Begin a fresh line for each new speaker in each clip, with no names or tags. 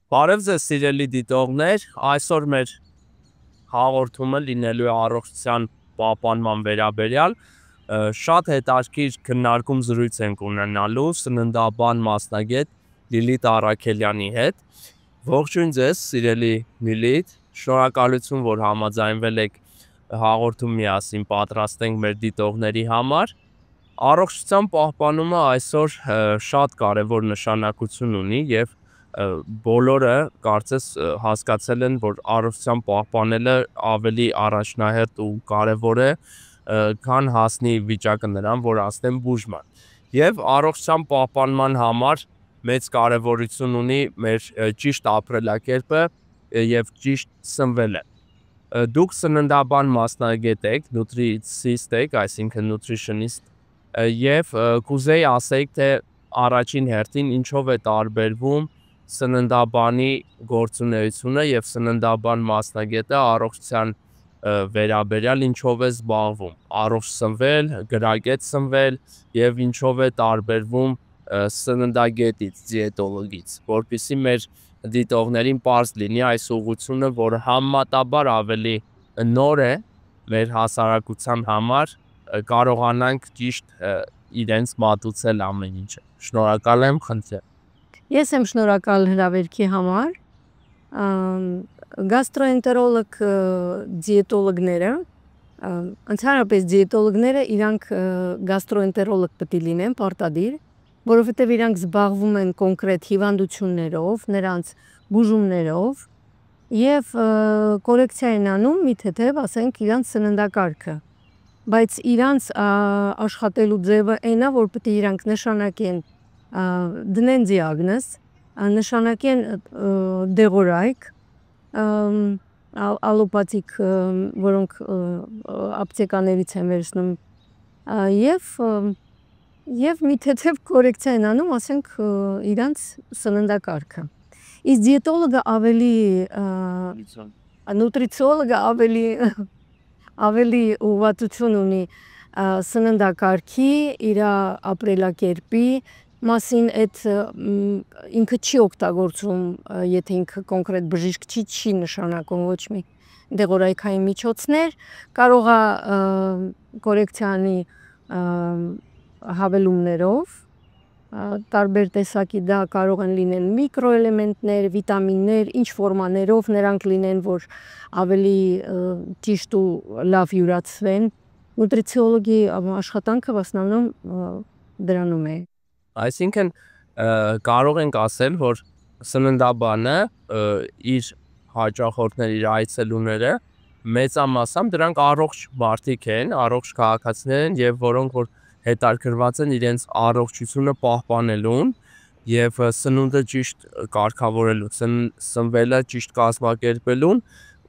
Բարև ձեզ սիրելի դիտողներ, այսօր մեր հաղորդումը լինելու է առողջության պահպանման վերաբերյալ, շատ հետաքրքիր քննարկում զրույց ենք ունենալու սննդաբան մասնագետ Լիլիթ Առաքելյանի հետ։ Ողջույն ձեզ սիրելի Լիլիթ, շնորհակալություն, որ համաձայնվել եք հաղորդում միասին պատրաստենք մեր դիտողների համար։ Առողջության պահպանումը այսօր շատ կարևոր նշանակություն ունի եւ բոլորը կարծես հասկացել են, որ առողջության պահպանելը ավելի առաջնահերթ ու կարևոր է, քան հասնի վիճակը նրան, որ հասնեն բուժման։ Եվ առողջության պահպանման համար մեծ կարևորություն ունի մեր ճիշտ ապրելակերպը եւ ճիշտ սնվելը։ Դուք սննդաբան մասնագետ եք, նուտրիցիստ եք, այսինքն nutritionist, եւ կուզեի ասեիք, թե առաջին հերթին ինչով է տարբերվում սննդաբանի գործունեությունը եւ սննդաբան մասնագետը առողջության վերաբերյալ ինչով է զբաղվում, առողջ սնվել, գրագետ սնվել եւ ինչով է տարբերվում սննդագետից, դիետոլոգից, որպեսզի մեր դիտողներին պարզ լինի այս ուղղությունը, որ համեմատաբար ավելի նոր է մեր հասարակության համար, կարողանանք ճիշտ իրենց մատուցել ամեն ինչը։ Շնորհակալ եմ, խնդրեմ։
Ես եմ շնորհակալ հրավերքի համար։ Գաստրոենտերոլոգ դիետոլոգները, ընդհանրապես դիետոլոգները իրանք գաստրոենտերոլոգ պետք է լինեն պարտադիր, որովհետև իրանք զբաղվում են կոնկրետ հիվանդություններով, նրանց բուժումներով եւ կորեկցիա են անում մի թեթև, ասենք, իրանց սննդակարգը, բայց իրանց աշխատելու ձևը այնն է, որ պետք է իրանք նշանակեն դնեն դիագնոզ, նշանակեն դեղորայք, ալոպաթիկ, որոնք ապտեկաներից են վերցնում, եւ մի թեթև կորեկցիա են անում, ասենք, իրանց սննդակարգը։ Իսկ դիետոլոգը նուտրիցիոլոգը ավելի ուղղվածություն ունի սննդակարգի, իր ապրելակերպի մասին, այդ ինքը չի օգտագործում, եթե ինքը կոնկրետ բժիշկ չի նշանակում ոչ մի դեղորայքային միջոցներ, կարող է կորեկցիա անի հավելումներով, տարբեր տեսակի դա կարող են լինել միկրոէլեմենտներ, վիտամիններ, ինչ ֆորմաներով նրանք լինեն, որ ավելի ճիշտ ու լավ յուրացվեն։ Նուտրիցիոլոգի աշխատանքը վասնանում դրանում է։
Այսինքն կարող ենք ասել, որ սննդաբանը իր հաճախորդները, իր այցելուները մեծամասամբ դրանք առողջ մարդիկ են, առողջ քաղաքացիներ են եւ որոնք որ հետաքրքրված են իրենց առողջությունը պահպանելուն եւ սնունդը ճիշտ կարգավորելու, սնվելը ճիշտ կազմակերպելուն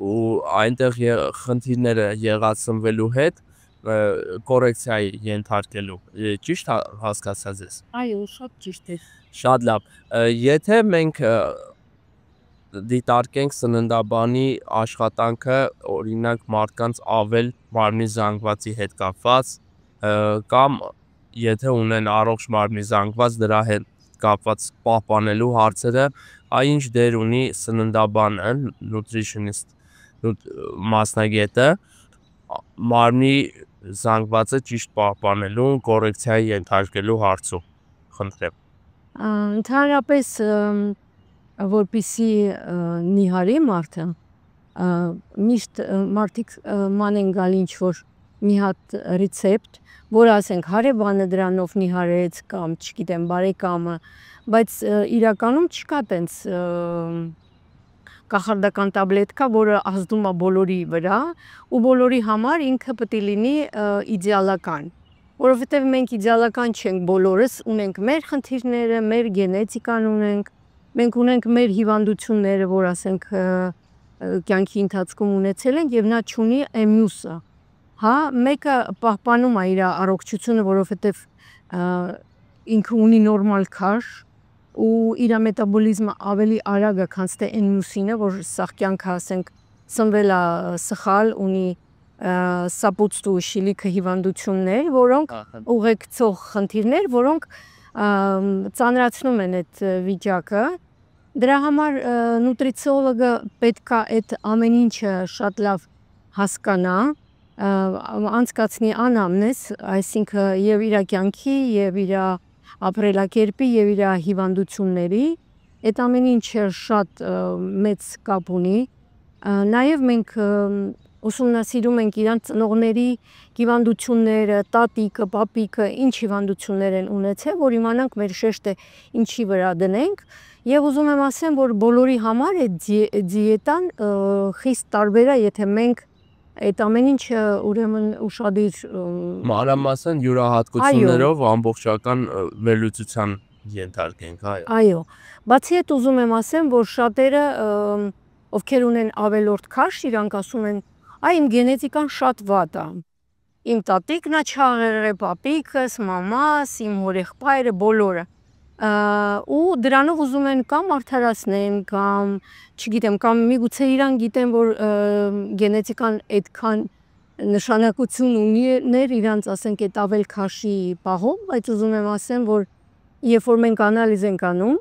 ու այնտեղ խնդիրները եղած սնվելու հետ կորեկցիայի ենթարկելու։ Ճիշտ հասկացա ձեզ։
Այո, շատ ճիշտ է։
Շատ լավ։ Եթե մենք դիտարկենք սննդաբանի աշխատանքը, օրինակ մարդկանց ավել մարմնի զանգվածի հետ կապված, կամ եթե ունեն առողջ մարմնի զանգված, դրա հետ կապված պահպանելու հարցերը, ինչ դեր ունի սննդաբանը, nutritionist մասնագետը մարմնի զանգվածը ճիշտ պահպանելու, կորեկցիայի ենթարկելու հարցում, խնդրեմ։
Ընդհանրապես, որպեսզի նիհարի մարդը, միշտ մարդիկ մանեն գալ ինչ-որ մի հատ ռեցեպտ, որ ասենք հարևանը դրանով նիհարեց կամ չգիտեմ բարեկամը, բայց իրականում չկա տենց կախարդական տաբլետկա, որը ազդում է բոլորի վրա ու բոլորի համար ինքը պետք է լինի իդեալական, որովհետև մենք իդեալական չենք բոլորս, ունենք մեր խնդիրները, մեր գենետիկան ունենք, մենք ունենք մեր հիվանդությունները, որ ասենք կյանքի ընթացքում ունեցել ենք եւ նա չունի մյուսը։ Հա, մեկը պահպանում է իր առողջությունը, որովհետև ինքը ունի նորմալ քաշ ու իր մետաբոլիզմը ավելի արագ է, քան թե այն մյուսինը, որ սաղ կյանքը ասենք սնվել է սխալ, ունի սապուտստուշիլիքը հիվանդություններ, որոնք ուղեկցող խնդիրներ, որոնք ծանրացնում են այդ վիճակը Դրա համար նուտրիցիոլոգը պետք է այդ ամեն ինչը շատ լավ հասկանա, անցկացնի անամնես, այսինքն եւ իր կյանքի, եւ իր ապրելակերպի, եւ իր հիվանդությունների, այդ ամեն ինչը շատ մեծ կապ ունի։ Նաեւ մենք ուսումնասիրում ենք իրանց ծնողների հիվանդությունները, տատիկը, պապիկը, ինչ հիվանդություններ են ունեցել, որ իմանանք մեր շեշտը ինչի վրա դնենք, եւ ուզում եմ ասեմ, որ բոլորի համար այդ դիետան խիստ տարբեր է, եթե մենք այդ ամեն ինչը ուրեմն ուշադիր
մանրամասն յուրահատկություններով ամբողջական վերլուծության ենթարկենք, այո։
Այո, բացի այդ ուզում եմ ասեմ, որ շատերը ովքեր ունեն ավելորդ քաշ, իրանք ասում են, այ իմ գենետիկան շատ վատ է։ Իմ տատիկն է չաղել, պապիկս, մամաս, իմ հորեղբայրը, բոլորը։ Ու դրանով ուզում են կամ արդարացնեն, կամ չգիտեմ, կամ միգուցե իրան գիտեն, որ գենետիկան այդքան նշանակություն ունի իրանց, ասենք, այդ ավել քաշի պահով, բայց ուզում եմ ասեմ, որ երբ որ մենք անալիզ ենք անում,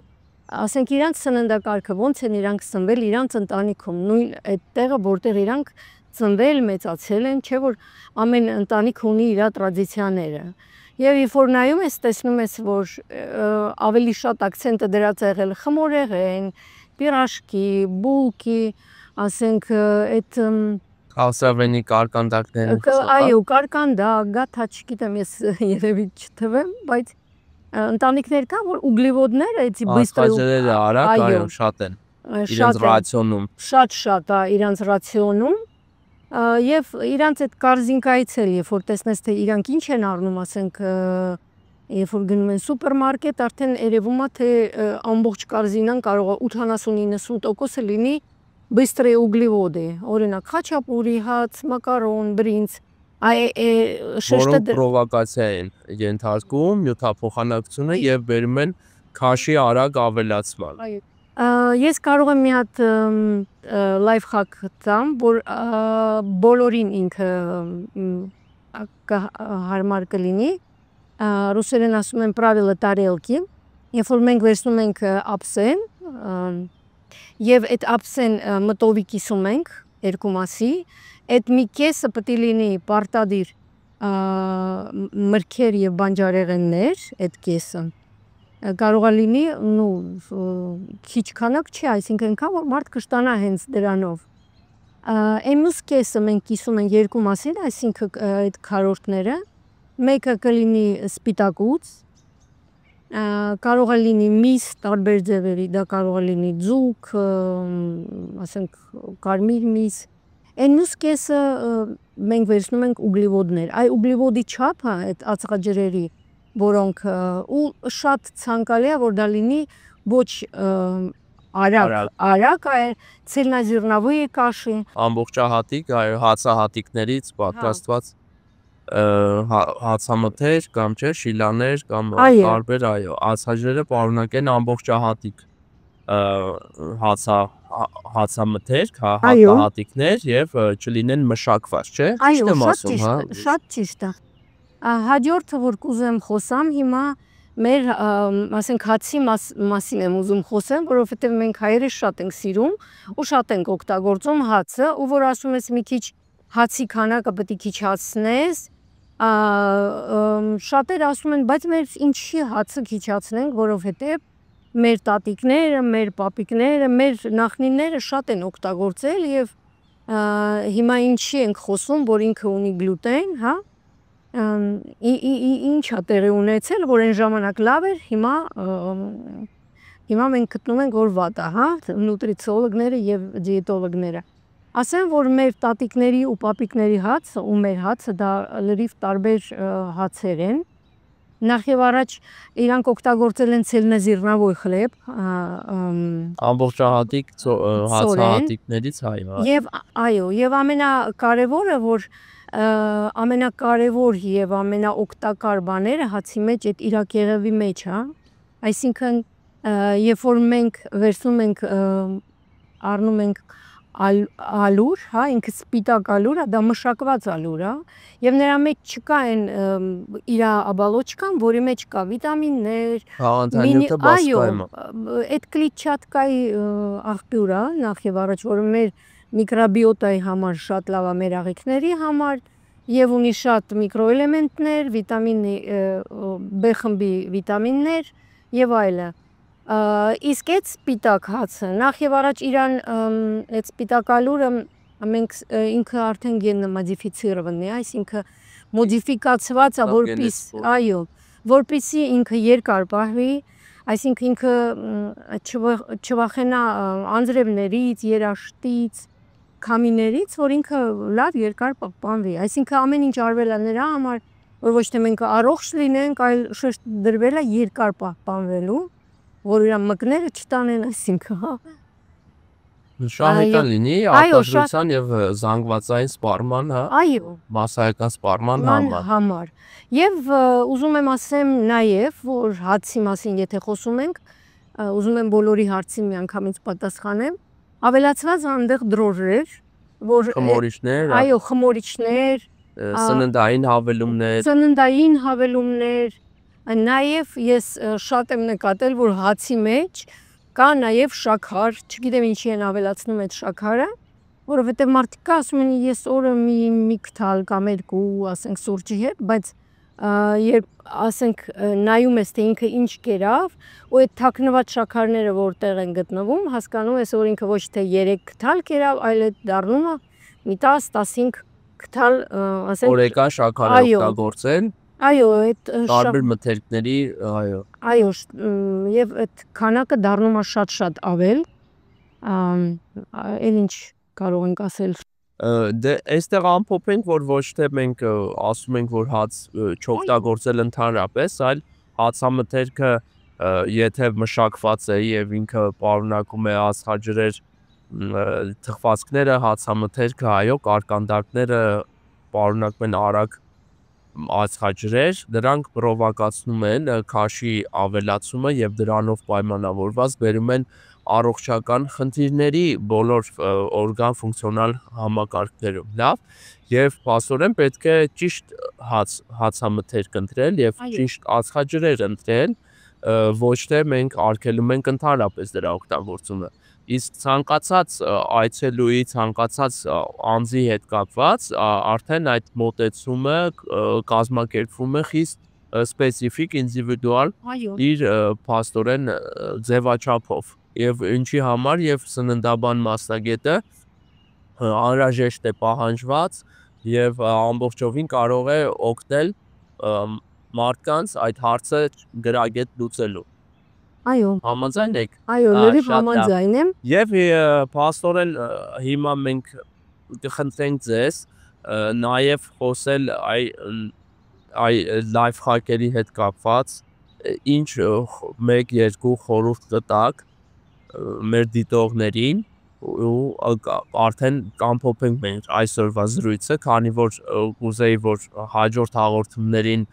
ասենք իրանց սննդակարգը ոնց են իրանք ծնվել իրանց ընտանիքում, նույն այդ տեղը, որտեղ իրանք ծնվել, մեծացել են, չէ՞ որ ամեն ընտանիք ունի իր տրադիցիաները։ Եվ երբ որ նայում ես, տեսնում ես, որ ավելի շատ ակցենտը դրած է եղել խմորեղեն, պիրաշկի, բուլկի, ասենք այդ
Ասավենի կարկանդակները։
այո, կարկանդակ, գաթա, չգիտեմ, ես երևի չթվեմ, բայց ընտանիքներ կան, որ ուգլիվոդները, էցի
բիստրոները արագ, այո, շատ են իրենց ռացիոնում։
Շատ է իրենց ռացիոնում, եւ իրանց այդ կարզինկայից էլ, երբ որ տեսնես, թե իրանք ինչ են առնում, ասենք, երբ որ գնում են սուպերմարկետ, արդեն երևում է, թե ամբողջ կարզինան կարող է 80-90% լինի բիստրե ուգլիվոդի, օրինակ խաչապուրի հաց, մակարոն, բրինձ,
որոնք պրովոկացիա են ենթարկում նյութափոխանակությունը եւ բերում են քաշի արագ ավելացման։
Ես կարող եմ մի հատ լայֆհակ տամ, որ բոլորին ինքը հարմար կլինի, ռուսերեն ասում են правило тарелки, երբ որ մենք վերցնում ենք ափսեն, եւ այդ ափսեն մտովի կիսում ենք երկու մասի, այդ մի կեսը պետք է լինի պարտադիր մրգեր եւ բանջարեղեններ, այդ կեսը կարող է լինի, քիչ քանակ չի, այսինքն կա, որ մարդ կշտանա հենց դրանով։ Այն մյուս կեսը մենք կիսում ենք երկու մասին, այսինքն այդ քարորտները, մեկը կլինի սպիտակուց, կարող է լինի միս տարբեր ձևերի, դա կարող է լինի ձուկ, ասենք կարմիր միս։ Այն մյուս կեսը մենք վերցնում ենք ուգլիվոդներ, այ ուգլիվոդի չափը այդ ածխաջրերի, որոնք ու շատ ցանկալի է, որ դա լինի ոչ արագ, այլ ցելնազիրնավոյի կաշի,
ամբողջահատիկ, այո, հացահատիկներից պատրաստված հացամթեր կամ չէ, շիլաներ կամ տարբեր, այո, ածխաջրերը պարունակեն ամբողջահատիկ հացամթեր, հացահատիկներ եւ չլինեն մշակված, չէ՞։
Այո, շատ ճիշտ է։ Հաջորդը, որ կուզեմ խոսամ, հիմա մեր, ասենք, հացի մասին եմ ուզում խոսեմ, որովհետև մենք հայերը շատ ենք սիրում ու շատ ենք օգտագործում հացը, ու որ ասում ես մի քիչ հացի քանակը պետք է քիչացնես, շատերը ասում են, բայց մեր ինչի հացը քիչացնենք, որովհետև մեր տատիկները, մեր պապիկները, մեր նախնիները շատ են օգտագործել եւ հիմա ինչի ենք խոսում, որ ինքը ունի գլուտեն, հա, ինչ է տեղի ունեցել, որ այն ժամանակ լավ էր, հիմա մենք գտնում ենք, որ վատ է, հա, նուտրիցիոլոգները եւ դիետոլոգները։ Ասեմ, որ մեր տատիկների ու պապիկների հացը ու մեր հացը դա լրիվ տարբեր հացեր են։ Նախ եւ առաջ իրանք օգտագործել են ցելնազիրնավոյ խլեբ,
ամբողջահատիկ հացահատիկներից,
այո, եւ ամենակարևորը, որ ամենակարևոր եւ ամենաօգտակար բաները հացի մեջ այդ իրակեղևի մեջ, հա, այսինքն երբ որ մենք վերցնում ենք առնում ենք ալուր, հա, ինքը սպիտակ ալուր է, դա մշակված ալուր է, եւ նրա մեջ չկա այն իր աբալոչկան, որի մեջ կա վիտամիններ,
Հաղորդանյութը բասկայում է։
այդ կլիչատկայի աղբյուր է, նախ եւ առաջ, որը մեր միկրոբիոտայի համար շատ լավ է, մեր աղիքների համար, եւ ունի շատ միկրոէլեմենտներ, վիտամին B խմբի վիտամիններ եւ այլն։ Իսկ այդ սպիտակ հացը, նախ եւ առաջ իրան այդ սպիտակ ալուրը մենք ինքը արդեն գենոմոդիֆիցիրованն է, այսինքն մոդիֆիկացված է, որպեսզի ինքը երկար պահվի, այսինքն ինքը չվախենա անձրևներից, երաշտից, քամիներից, որ ինքը լավ երկար պահպանվի, այսինքն ամեն ինչ արվել է նրա համար, որ ոչ թե մենք առողջ լինենք, այլ շեշտ դրվել է երկար պահպանվելու, որ իր մկները չտանեն, այսինքն, հա։
Շահեկան լինի, արտադրության եւ զանգվածային սպառման, հա։
Այո,
Մասսայական սպառման
համար։ Եվ ուզում եմ ասեմ նաեւ, որ հացի մասին եթե խոսում ենք, ուզում եմ բոլորի հարցին միանգամից պատասխանեմ, ավելացված այնտեղ դրոժեր, որ
խմորիչներ,
այո, խմորիչներ,
սննդային հավելումներ,
Նաև ես շատ եմ նկատել, որ հացի մեջ կա նաև շաքար, չգիտեմ ինչի են ավելացնում այդ շաքարը, որովհետև մարդիկ ասում են ես օրը մի քթալ կամ երկու, ասենք սուրճի հետ, բայց երբ ասենք նայում ես թե ինքը ինչ կերավ, ու այդ թաքնված շաքարները որտեղ են գտնվում, հասկանում ես, որ ինքը ոչ թե 3 քթալ կերավ, այլ այդ դառնում է մի 10-15 քթալ, ասենք
օրեկան շաքար է օգտագործել։
Այո, այդ
տարբեր մթերքների, այո։
Այո, եւ այդ քանակը դառնում է շատ ավել։ Էլ ինչ կարող ենք ասել։
Դե այստեղ ամփոփենք, որ ոչ թե մենք ասում ենք, որ հաց չօգտագործել ընդհանրապես, այլ հացամթերքը եթե մշակված է եւ ինքը պարունակում է ածխաջրեր, թխվածքները, հացամթերքը, այո, կարկանդակները պարունակում են արագ ածխաջրեր, դրանք պրովոկացնում են քաշի ավելացումը եւ դրանով պայմանավորված բերում են առողջական խնդիրների բոլոր օրգան ֆունկցիոնալ համակարգերում, լավ, եւ փաստորեն պետք է ճիշտ հացամթերք ընտրել եւ ճիշտ ածխաջրեր ընտրել, ոչ թե մենք արգելում ենք ընդհանրապես դրա օգտագործումը։ Իսկ ցանկացած այցելուի, ցանկացած անձի հետ կապված արդեն այդ մոտեցումը կազմակերպվում է խիստ սպეციფიկ, ինդիվիդուալ իր փաստորեն ձևաչափով եւ ինչի համար եւ սննդաբան մասնագետը անհրաժեշտ է պահանջված եւ ամբողջովին կարող է օգնել մարդկանց այդ հարցը գրագետ լուծելու։
Այո,
համաձայն եք։
Այո, լրիվ համաձայն եմ։
Եվ փաստորեն հիմա մենք կխնդրենք ձեզ նաև խոսել այ լայֆ հակերի հետ կապված, ինչ 1-2 խորհուրդ կտաք մեր դիտողներին ու արդեն կամփոփենք մենք այսօրվա զրույցը, քանի որ կուզեի, որ հաջորդ հաղորդումներին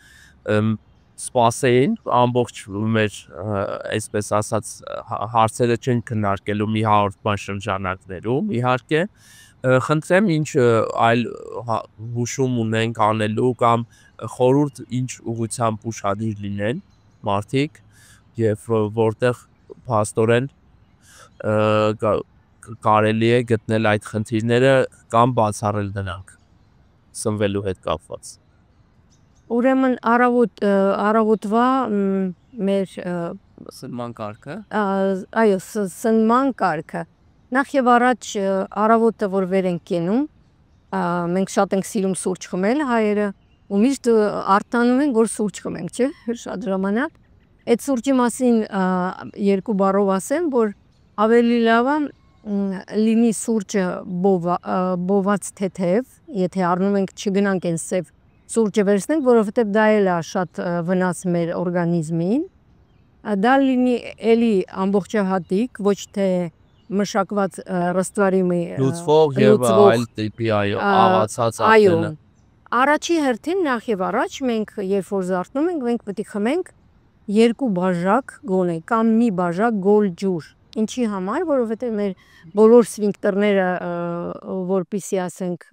սպասեին ամբողջ մեր այսպես ասած հարցերը չեն քննարկելու մի հաղորդման շրջանակներում, իհարկե խնդրեմ ինչ այլ հուշում ունենք անելու կամ խորհուրդ ինչ ուղղությամբ ուշադիր լինեն մարդիկ եւ որտեղ փաստորեն կարելի է գտնել այդ խնդիրները կամ բացառել դրանք սնվելու հետ կապված։
Ուրեմն առավոտվա մեր
սնման կարգը։
Այո, սնման կարգը։ Նախ եւ առաջ առավոտը որ վեր ենք կենում, մենք շատ ենք սիրում սուրճ խմել հայերը, ու միշտ արտանում ենք որ սուրճ խմենք, չէ՞, շատ ժամանակ։ Այդ սուրճի մասին երկու բառով ասեմ, որ ավելի լավ է լինի սուրճը բոված թեթև, եթե առնում ենք չգնանք այն սև սուրճը վերցնենք, որովհետև դա էլ է շատ վնաս մեր օրգանիզմին։ Դա լինի էլի ամբողջահատիկ, ոչ թե մշակված ռստվարի
լուծվող եւ այլ տիպի աղացած արտենը։
Առաջի հերթին նախ եւ առաջ մենք երբ որ զարթնում ենք, մենք պետք է խմենք 2 բաժակ գոնե կամ մի բաժակ գոլ ջուր։ Ինչի համար, որովհետև մեր բոլոր սվինկտերները, որպեսզի ասենք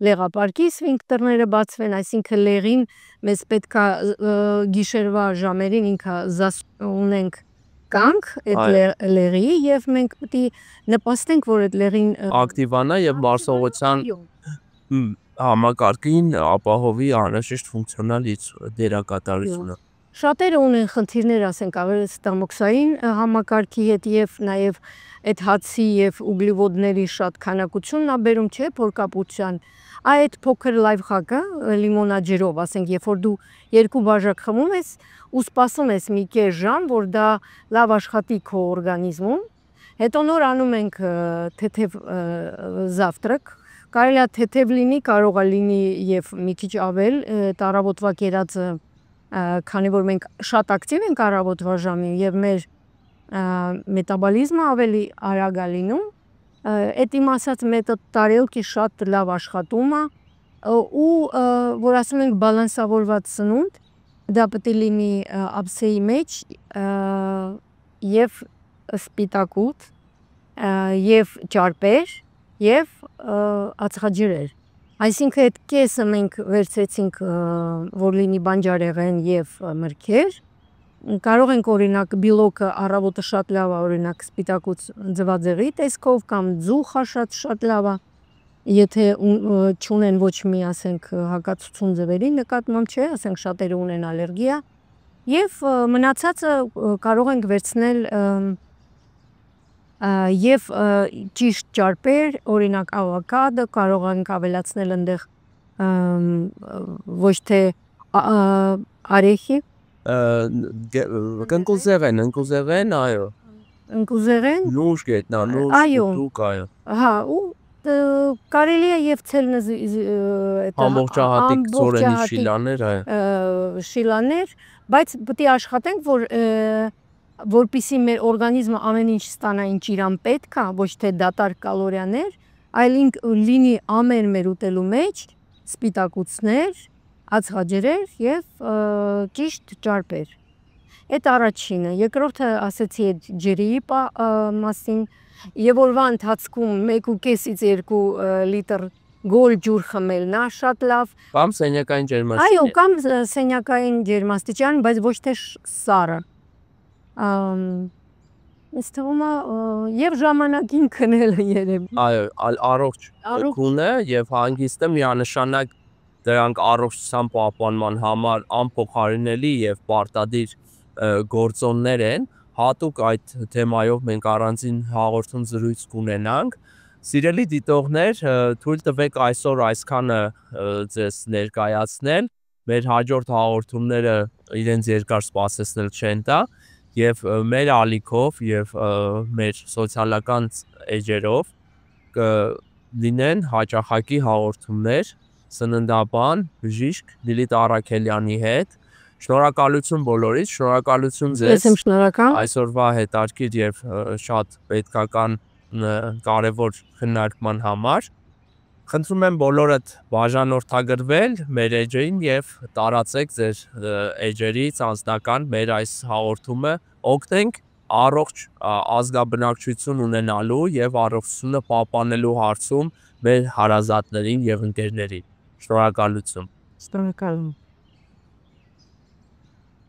լեղապարկի սվինկտերները բացվեն, այսինքն լեղին մեզ պետքա գիշերվա ժամերին ինքը ունենք կանք այդ լեղի եւ մենք պետք է նպաստենք, որ այդ լեղին
ակտիվանա եւ մարսողության համակարգին ապահովի անհրաժեշտ ֆունկցիոնալ դերակատարությունը։
Շատերը ունեն խնդիրներ, ասենք, ստամոքսային համակարգի հետ եւ նաեւ այդ հացի եւ ուգլիվոդների շատ քանակությունն ա բերում չէ փորկապության։ Այդ փոքր լայֆհակը լիմոնաջերով, ասենք, երբ որ դու 2 բաժակ խմում ես ու սպասում ես մի կես ժամ, որ դա լավ աշխատի քո օրգանիզմում, հետո նոր անում ենք թեթև զավտրակ, կարելի է թեթև լինի, կարող է լինի եւ մի քիչ ավել, տարավոտվա կերածը, քանի որ մենք շատ ակտիվ ենք առավոտվա ժամին եւ մեր մետաբոլիզմը ավելի արագ է լինում, այդ իմ ասած մեթոդ տարելքի շատ լավ աշխատում է ու որ ասում ենք բալանսավորված սնունդ, դա պետք է լինի ափսեի մեջ եւ սպիտակուտ եւ ճարպեր եւ ածխաջրեր։ Այսինքն այդ կեսը մենք վերցրեցինք, որ լինի բանջարեղեն եւ մրգեր։ Կարող ենք օրինակ բիլոկը առավոտը շատ լավ է, օրինակ սպիտակուց ձվածեղի տեսքով կամ ձուխա շատ լավ է, եթե չունեն ոչ մի, ասենք, հակացություն ձևերի նկատմամբ չէ, ասենք շատերը ունեն ալերգիա, եւ մնացածը կարող ենք վերցնել եւ ճիշտ ճարպեր, օրինակ ավոկադո, կարող ենք ավելացնել այնտեղ ոչ թե արեխի,
ընկուզեղեն, այո։
Ընկուզեղեն,
Նուշ գետնա, նուշ, տուկ, այո։
Հա, ու կարելի է եւ ցելնը
ամբողջահատիկ ծորենի շիլաներ, այո։
Շիլաներ, բայց պետք է աշխատենք, որպեսզի մեր օրգանիզմը ամեն ինչ ստանա, ինչ իրան պետք է, ոչ թե դատարկ կալորիաներ, այլ լինի ամեն մեր ուտելու մեջ սպիտակուցներ, ածխաջրեր եւ ճիշտ ճարպեր։ Այդ առաջինը, երկրորդը ասեցի այդ ջրի մասին, եւ օրվա ընթացքում 1.5-ից 2 լիտր գոլ ջուր խմելն է շատ լավ։
Կամ սենյակային ջերմաստիճան։
Այո, կամ սենյակային ջերմաստիճան, բայց ոչ թե սառը։ Ինձ թվում է եւ ժամանակին քնելը երևի։
Այո, առողջ քունը եւ հանգիստը միանշանակ դրանք առողջության պահպանման համար անփոխարինելի եւ պարտադիր գործոններ են, հատուկ այդ թեմայով մենք առանձին հաղորդում զրույց կունենանք։ Սիրելի դիտողներ, թույլ տվեք այսօր այսքանը ձեզ ներկայացնել, մեր հաջորդ հաղորդումները իրենց երկար սպասեցնել չեն տա եւ մեր ալիքով եւ մեր սոցիալական էջերով կլինեն հաճախակի հաղորդումներ սննդաբան բժիշկ Լիլիթ Առաքելյանի հետ։ Շնորհակալություն բոլորից, շնորհակալություն ձեզ։
Ես եմ շնորհակալ։
Այսօրվա հետաքրքիր եւ շատ պետքական կարևոր քննարկման համար։ Խնդրում եմ բոլորդ բաժանորդագրվել մեր էջերին եւ տարածեք ձեր էջերից անձնական մեր այս հաղորդումը, օգնենք առողջ ազգաբնակչություն ունենալու եւ առողջությունը պահպանելու հարցում մեր հարազատներին եւ ընկերներին։ Շնորհակալություն։
Շնորհակալ եմ։